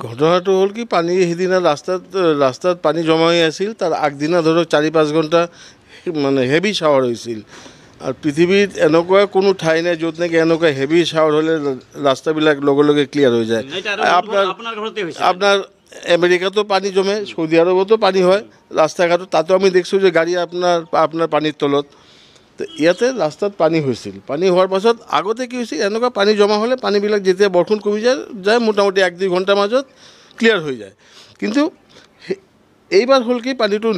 ঘটনাটো হ'ল কি পানী সেইদিনা ৰাস্তাত পানী জমা হৈ আছিল তাৰ আগদিনা ধৰক 4-5 ঘণ্টা মানে হেভি শাৱাৰ হৈছিল আৰু পৃথিৱীত এনেকুৱা কোনো ঠাই নাই য'ত নেকি এনেকুৱা হেভি শাৱাৰ হ'লে ৰাস্তাবিলাক লগে লগে ক্লিয়াৰ হৈ যায় আপোনাৰ আমেৰিকাতো পানী জমে সৌদি আৰবতো পানী হয় ৰাস্তা ঘাটত তাতো আমি দেখিছোঁ যে গাড়ী আপোনাৰ পানীৰ তলত তো ইয়াতে ৰাস্তাত পানী হৈছিল পানী হোৱাৰ পাছত আগতে কি হৈছিল এনেকুৱা পানী জমা হ'লে পানীবিলাক যেতিয়া বৰষুণ কমি যায় মোটামুটি 1-2 ঘণ্টাৰ মাজত ক্লিয়াৰ হৈ যায় কিন্তু এইবাৰ হ'ল কি পানীটো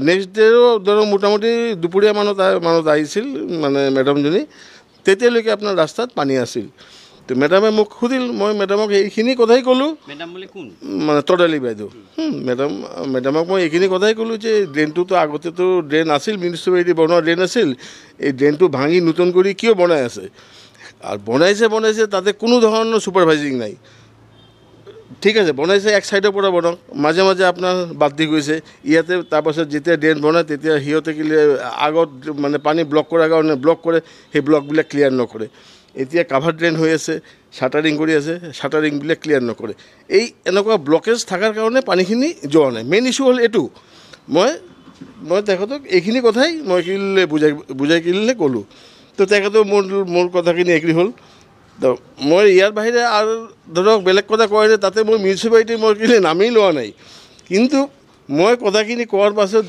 নেক্সট ডেও ধৰক মোটামুটি দুপৰীয়া মানত আহিছিল মানে মেডামজনী তেতিয়ালৈকে আপোনাৰ ৰাস্তাত পানী আছিল তো মেডামে মোক সুধিল মই মেডামক এইখিনি কথাই ক'লোঁ মানে তদালী বাইদেউ মেডামক মই এইখিনি কথাই ক'লোঁ যে ড্ৰেইনটোতো আগতেতো ড্ৰেইন আছিল মিউনিচিপালিটি বনোৱা ড্ৰেইন আছিল এই ড্ৰেইনটো ভাঙি নতুন কৰি কিয় বনাই আছে আৰু বনাইছে তাতে কোনো ধৰণৰ ছুপাৰভাইজিং নাই ঠিক আছে বনাইছে এক সাইডৰ পৰা বনাওক মাজে মাজে আপোনাৰ বাদ দি গৈছে ইয়াতে তাৰপাছত যেতিয়া ড্ৰেইন বনায় তেতিয়া সিহঁতে আগত মানে পানী ব্লক কৰাৰ কাৰণে ব্লক কৰে সেই ব্লকবিলাক ক্লিয়াৰ নকৰে এতিয়া কাভাৰ ড্ৰেইন হৈ আছে শাটাৰিং কৰি আছে শাটাৰিংবিলাক ক্লিয়াৰ নকৰে এই এনেকুৱা ব্লকেজ থকাৰ কাৰণে পানীখিনি যোৱা নাই মেইন ইছ্যু হ'ল এইটো মই তেখেতক এইখিনি কথাই মই বুজাই কিনিলে ক'লোঁ তো তেখেতেও মোৰ কথাখিনি এগ্ৰী হ'ল তো মই ইয়াৰ বাহিৰে আৰু ধৰক বেলেগ কথা কোৱা নাই তাতে মোৰ মিউনিচিপালিটি মই নামেই লোৱা নাই কিন্তু মই কথাখিনি কোৱাৰ পাছত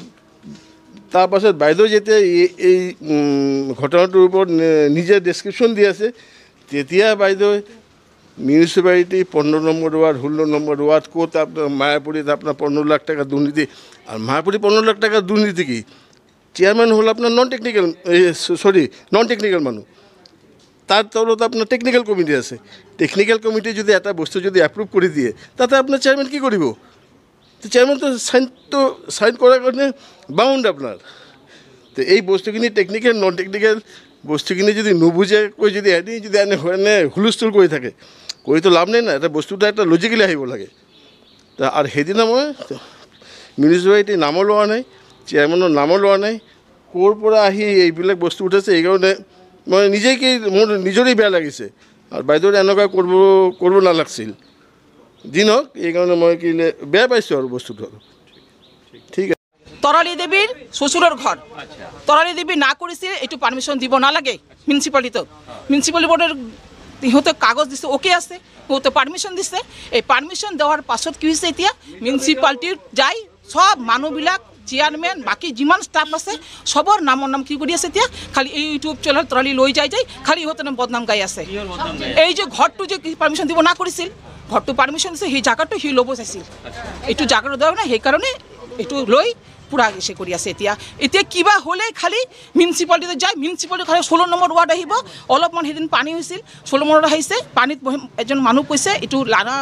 তাৰপাছত বাইদেউ যেতিয়া এই ঘটনাটোৰ ওপৰত নিজে ডেছক্ৰিপশ্যন দি আছে তেতিয়া বাইদেউ municipality 15 number ward 16 number ward ক'ত আপোনাৰ মায়াপুৰীত আপোনাৰ 15 লাখ টাকা দুৰ্নীতি আৰু মায়াপুৰী 15 লাখ টাকা দুৰ্নীতি কি চেয়াৰমেন হ'ল আপোনাৰ নন টেকনিকেল মানুহ তাৰ তলত আপোনাৰ টেকনিকেল কমিটি আছে টেকনিকেল কমিটি যদি এটা বস্তু যদি এপ্ৰুভ কৰি দিয়ে তাতে আপোনাৰ চেয়াৰমেন কি কৰিব তো চেয়াৰমেনটো চাইন কৰাৰ কাৰণে বাউণ্ড আপোনাৰ তো এই বস্তুখিনি টেকনিকেল নন টেকনিকেল বস্তুখিনি যদি নুবুজে কৈ যদি এনে হুলস্থুল কৰি থাকে কৰিতো লাভ নাই না এটা বস্তুটা এটা লজিকেলি আহিব লাগে আৰু সেইদিনা মই মিউনিচিপালিটিৰ নামো লোৱা নাই চেয়াৰমেনৰ নামো লোৱা নাই ক'ৰ পৰা আহি এইবিলাক বস্তু উঠাইছে এইকাৰণে মই মোৰ নিজৰেই বেয়া লাগিছে আৰু বাইদেউৰে এনেকুৱা কৰিব নালাগিছিল দিনক এইকাৰণে মই বেয়া পাইছোঁ আৰু বস্তুটো ঠিক আছে তৰালী দেৱীৰ শ্বশুৰৰ ঘৰ তৰালী দেৱী না কৰিছিল এইটো পাৰ্মিশ্যন দিব নালাগে মিউনিচিপালিটি বৰ্ডৰ সিহঁতে কাগজ দিছে অ'কে আছে সিহঁতে পাৰ্মিশ্যন দিছে এই পাৰ্মিশ্যন দেওয়াৰ পাছত কি হৈছে এতিয়া মিউনিচিপালিটিত যাই সব মানুহবিলাক চেয়াৰম্যান বাকি যিমান স্টাফ আছে সবৰ নামৰ নাম কি কৰি আছে এতিয়া খালি এই ইউটিউব চেনেল তৰালী লৈ যায় খালি ইহঁতে বদনাম গাই আছে এই যে ঘৰটো যে পাৰ্মিশ্যন দিব না কৰিছিল ঘৰটো পাৰ্মিশ্যন দিছে সেই জাগাটো সি ল'ব চাইছিল এইটো জাগাটো দেওয়া নাই সেইকাৰণে এইটো লৈ পুৰা সে কৰি আছে এতিয়া কিবা হ'লে খালি মিউনিচিপালিটিতে যায় মিউনিচিপালিটি খালি 16 নম্বৰ ৱাৰ্ড আহিব অলপমান সেইদিন পানী হৈছিল 16 নম্বৰত আহিছে পানীত এজন মানুহ কৈছে এইটো লানা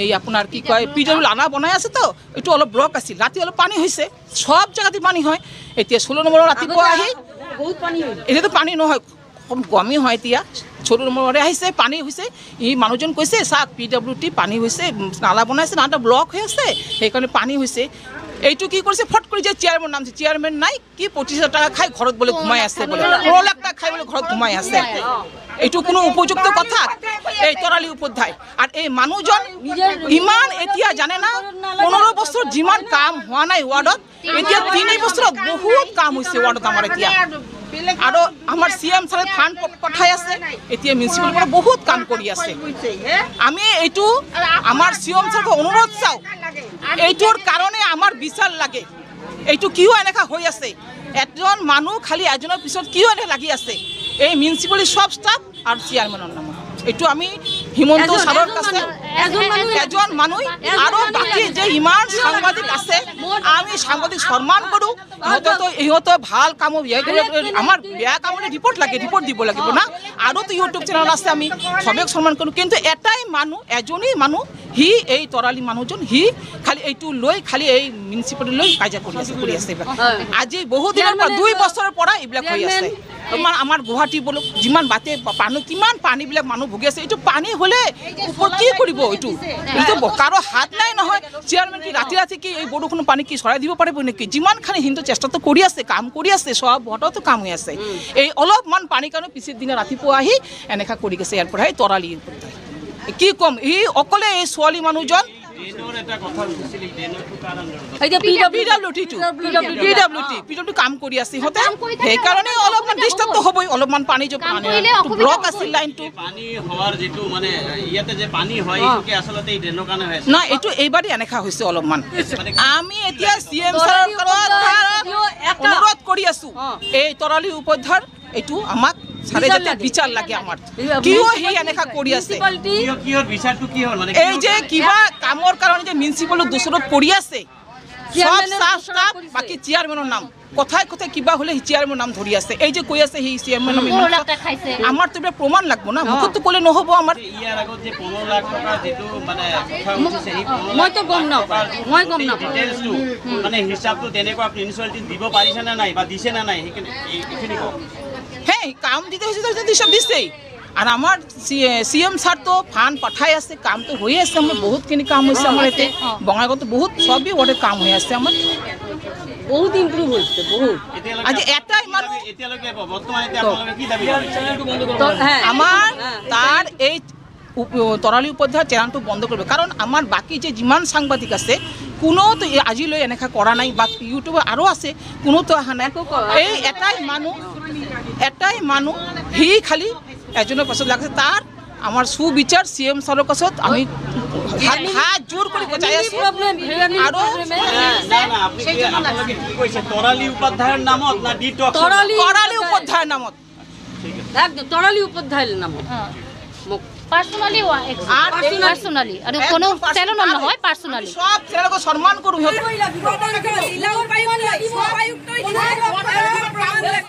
এই আপোনাৰ কি কয় পিডব্লিউ লানা বনাই আছে তো এইটো অলপ ব্লক আছিল ৰাতি অলপ পানী হৈছে সব জায়গাতে পানী হয় এতিয়া 16 নম্বৰত ৰাতিপুৱা আহি বহুত পানী হয় এতিয়াতো পানী নহয় কম কমই হয় এতিয়া 16 নম্বৰতে আহিছে পানী হৈছে এই মানুহজন কৈছে চাক পিডব্লিউটি পানী হৈছে নালা বনাইছে নাটা ব্লক হৈ আছে সেইকাৰণে পানী হৈছে এইটো কি কৰিছে ফট কৰি যে চেয়াৰমেন নাম চেয়াৰমেন নাই কি 25,000 টাকা খাই ঘৰত বলে ঘুমাই আছে বলে 1 লাখ টাকা খাই বলে ঘৰত ঘুমাই আছে এইটো কোনো উপযুক্ত কথা এই তৰালী উপাধ্যায় আৰু এই মানুহজন ইমান এতিয়া জানে না 15 বছৰ যিমান কাম হোৱা নাই ৱাৰ্ডত এতিয়া 3 বছৰত বহুত কাম হৈছে ৱাৰ্ডত আমাৰ এতিয়া আৰু আমাৰ সিএম ছাৰে ফাণ্ড পঠাই আছে এতিয়া মিউনিচিপালিটিৰ বহুত কাম কৰি আছে আমি এইটো আমাৰ সিএম ছাৰক অনুৰোধ চাও এইটোৰ কাৰণে আমাৰ বিচাৰ লাগে এইটো কিয় এনেকা হৈ আছে এজন মানুহ খালি এজনৰ পিছত কিয় এনে লাগি আছে এই মিউনিচিপালিটি সব স্টাফ আৰু চেয়াৰমেনৰ নাম এইটো আমি হিমন্ত ছাৰৰ কাছে এজন মানুহ আৰু বাকি যে ইমান সাংবাদিক আছে আমি সাংবাদিক সম্মান কৰো ইহঁতে ভাল কাম আমাৰ বেয়া কামলৈ ৰিপৰ্ট দিব লাগিব না আৰু তো ইউটিউব চেনেল আছে আমি সবেক সম্মান কৰো কিন্তু এটাই মানুহ এজনেই মানুহ হি এই তৰালী মানুহজন হি খালি এইটো লৈ খালি এই মিউনিচিপালিটি লৈ কাজিয়া কৰি আছে আজি বহুত দিনৰ পৰা 2 বছৰৰ পৰা এইবিলাক হৈ আছে তোমাৰ আমাৰ গুৱাহাটী বলক যিমান বাটে পানী কিমান পানীবিলাক মানুহ ভুগি আছে এইটো পানী হ'লে ওপৰত কি কৰিব এইটো কাৰো হাত নাই নহয় চেয়াৰমেন কি ৰাতি কি এই বৰষুণ পানী কি চৰাই দিব পাৰিব নেকি যিমানখিনি হিন্দু চেষ্টাটো কৰি আছে কাম কৰি আছে সব ভোটতো কাম হৈ আছে এই অলপমান পানীৰ কাৰণে পিছৰ দিনা ৰাতিপুৱা আহি এনেকা কৰি গৈছে ইয়াৰ পৰা তৰালি কি কম এই অকলে এই ছোৱালী মানুহজন কাম কৰি আছে সিহঁতে সেইকাৰণে অলপমান ডিষ্টাৰ্বটো হ'বই অলপমান পানী ব্লক আছিল লাইনটো না এইটো এইবাৰেই এনেকা হৈছে অলপমান আমি এতিয়া CM ছাৰৰ অনুৰোধ কৰি আছো এই তৰালি উপাধ্যায়ৰ এইটো আমাক বিচাৰ লাগে আমাৰ কিয় সেই এনেকা কৰি আছে এই যে কিবা কামৰ কাৰণে যে মিউনিচিপালত দোষৰত পৰি আছে বাকী চেয়াৰমেনৰ নাম কথাই কথাই কিবা হ'লে চেয়াৰমেনৰ নাম ধৰি আছে এই যে কৈ আছে সেই চেয়াৰমেনৰ আমাৰ তো প্ৰমাণ লাগব না মুখতো ক'লে নহ'ব আমাৰ মইতো গম নাপাওঁ মানে হিচাপটো তেনেকুৱা প্ৰিন্সিপালিটি দিব পাৰিছে নে নাই বা দিছে নে নাই সেইখিনি কওক হ্যাঁ কাম দিতে হয়েছে সব দিচ্ছেই আর আমার CM স্যার তো ফান্ড পাঠাই আছে কাম তো হয়ে আছে আমার বহুতখিনি কাম হয়েছে আমার এতে বঙাইগাঁৱত বহুত সবই ওদেৰ কাম হয়ে আছে আমাৰ বহুত ইমপ্ৰুভ হয়েছে বহুত আজ এটাই মানুষ হ্যাঁ আমাৰ তাৰ এই তৰালি উপাধ্যায় চেনেলটো বন্ধ কৰিব কাৰণ আমাৰ বাকী যে যিমান সাংবাদিক আছে কোনো তো আজিলৈ এনেকা কৰা নাই বা ইউটিউবে আৰু আছে কোনো তো অহা নাই এই এটাই মানুহ সি খালি এজনৰ পাছত লাগিছে তাৰ আমাৰ সুবিচাৰ CM ছাৰৰ পাছত আমি হাত জোৰ কৰি বজাই আছো আৰু তৰালি উপাধ্যায়ৰ নামত না ডিটক্স তৰালি উপাধ্যায়ৰ নামত একদম তৰালি উপাধ্যায়ৰ নামত পাৰ্সোনালি আৰ কোনো চ্যানেল নহয় পাৰ্সোনালি সব চ্যানেলকে সম্মান কৰু